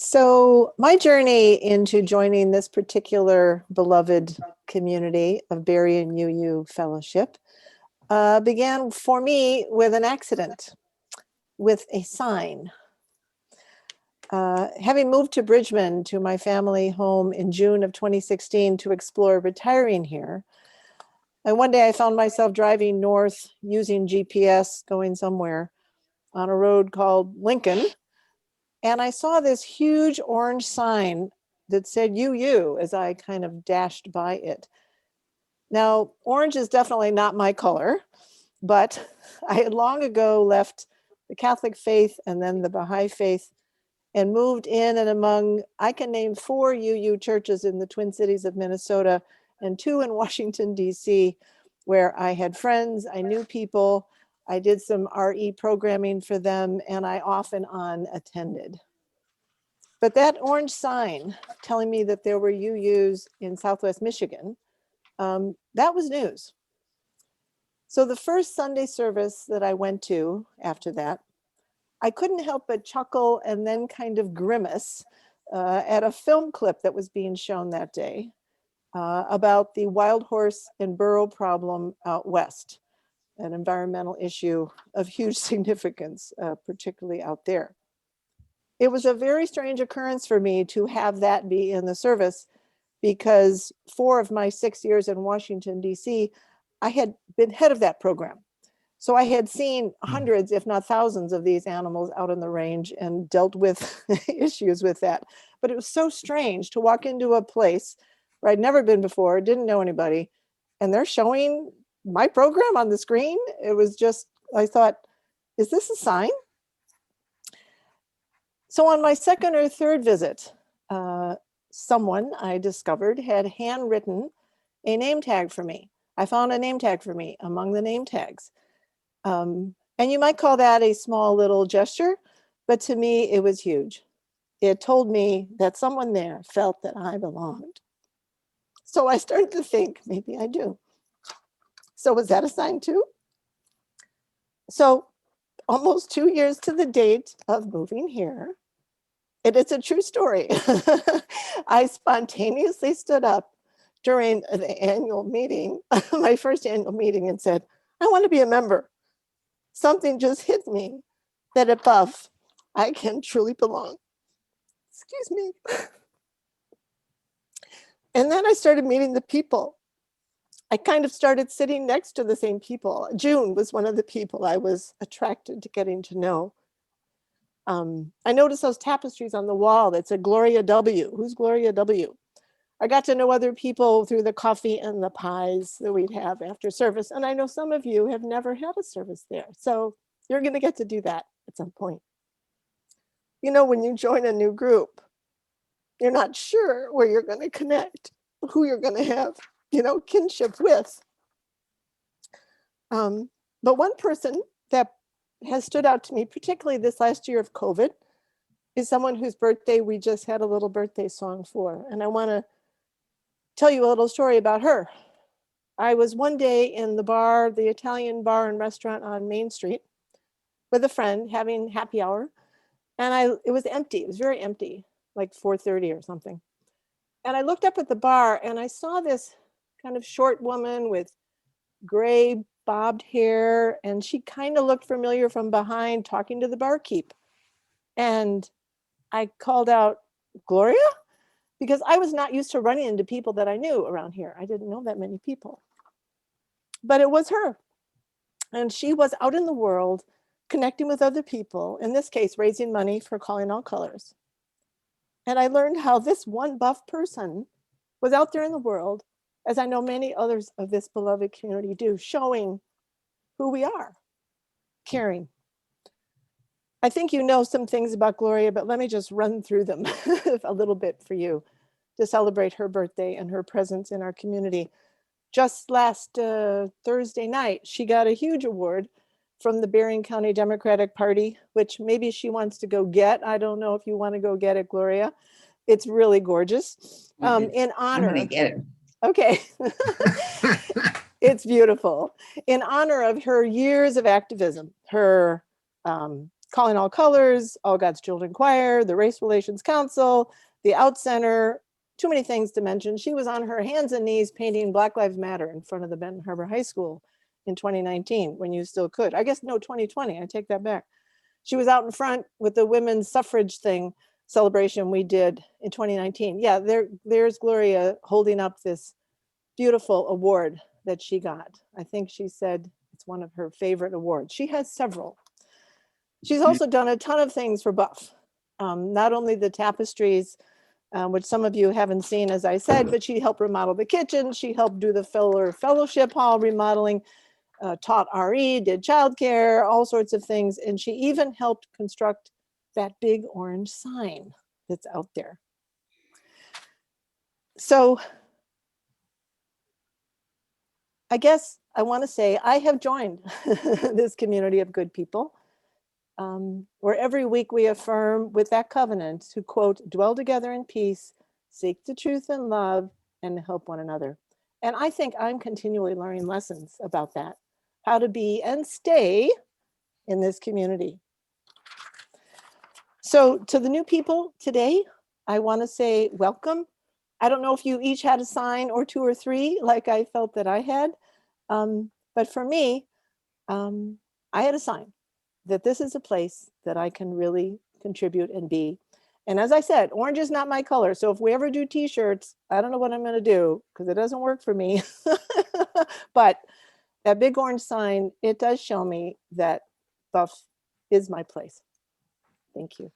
So my journey into joining this particular beloved community of Berry and UU Fellowship began for me with an accident, with a sign. Having moved to Bridgman to my family home in June of 2016 to explore retiring here, and one day I found myself driving north using GPS going somewhere on a road called Lincoln. And I saw this huge orange sign that said UU as I kind of dashed by it. Now, orange is definitely not my color, but I had long ago left the Catholic faith and then the Baha'i faith and moved in and among, I can name 4 UU churches in the Twin Cities of Minnesota and 2 in Washington, D.C., where I had friends, I knew people, I did some RE programming for them, and I off and on attended. But that orange sign telling me that there were UUs in Southwest Michigan, that was news. So the first Sunday service that I went to after that, I couldn't help but chuckle and then kind of grimace at a film clip that was being shown that day about the wild horse and burro problem out west, an environmental issue of huge significance, particularly out there. It was a very strange occurrence for me to have that be in the service because 4 of my 6 years in Washington, D.C., I had been head of that program. So I had seen hundreds, if not thousands, of these animals out on the range and dealt with issues with that. But it was so strange to walk into a place where I'd never been before, didn't know anybody, and they're showing my program on the screen. It was just, I thought, is this a sign? So on my second or third visit, someone I discovered had handwritten a name tag for me. I found a name tag for me among the name tags. And you might call that a small little gesture, but to me, it was huge. It told me that someone there felt that I belonged. So I started to think, maybe I do. So was that a sign too? So almost 2 years to the date of moving here, and it's a true story. I spontaneously stood up during the annual meeting, my first annual meeting, and said, I want to be a member. Something just hit me that above, I can truly belong. Excuse me. And then I started meeting the people. I kind of started sitting next to the same people. June was one of the people I was attracted to getting to know. I noticed those tapestries on the wall that said Gloria W. Who's Gloria W? I got to know other people through the coffee and the pies that we'd have after service. And I know some of you have never had a service there. So you're going to get to do that at some point. You know, when you join a new group, you're not sure where you're going to connect, who you're going to have, kinship with. But one person that has stood out to me, particularly this last year of COVID, is someone whose birthday we just had a little birthday song for. And I want to tell you a little story about her. I was one day in the bar, the Italian bar and restaurant on Main Street with a friend having happy hour. And it was empty. It was very empty, like 4:30 or something. And I looked up at the bar and I saw this kind of short woman with gray bobbed hair. And she kind of looked familiar from behind talking to the barkeep. And I called out, Gloria? Because I was not used to running into people that I knew around here. I didn't know that many people. But it was her. And she was out in the world connecting with other people, in this case, raising money for Calling All Colors. And I learned how this one buff person was out there in the world, as I know many others of this beloved community do, showing who we are, caring. I think you know some things about Gloria, but let me just run through them a little bit for you to celebrate her birthday and her presence in our community. Just last Thursday night, she got a huge award from the Berrien County Democratic Party, which maybe she wants to go get. I don't know if you want to go get it, Gloria. It's really gorgeous. In honor. I'm going to get it. Okay. It's beautiful. In honor of her years of activism, her Calling All Colors, All God's Children Choir, the Race Relations Council, the Out Center, too many things to mention. She was on her hands and knees painting Black Lives Matter in front of the Benton Harbor High School in 2019, when you still could. I guess, no, 2020, I take that back. She was out in front with the women's suffrage thing celebration we did in 2019. Yeah, there's Gloria holding up this beautiful award that she got. I think she said it's one of her favorite awards. She has several. She's also done a ton of things for Buff. Not only the tapestries, which some of you haven't seen, as I said, but she helped remodel the kitchen. She helped do the Feller Fellowship Hall remodeling, taught RE, did childcare, all sorts of things. And she even helped construct that big orange sign that's out there. So I guess I want to say I have joined this community of good people, where every week we affirm with that covenant to, quote, dwell together in peace, seek the truth in love, and help one another. And I think I'm continually learning lessons about that, how to be and stay in this community. So to the new people today, I want to say welcome. I don't know if you each had a sign or two or three, like I felt that I had. But for me, I had a sign that this is a place that I can really contribute and be. And as I said, orange is not my color. So if we ever do t-shirts, I don't know what I'm going to do because it doesn't work for me. But that big orange sign, it does show me that Buff is my place. Thank you.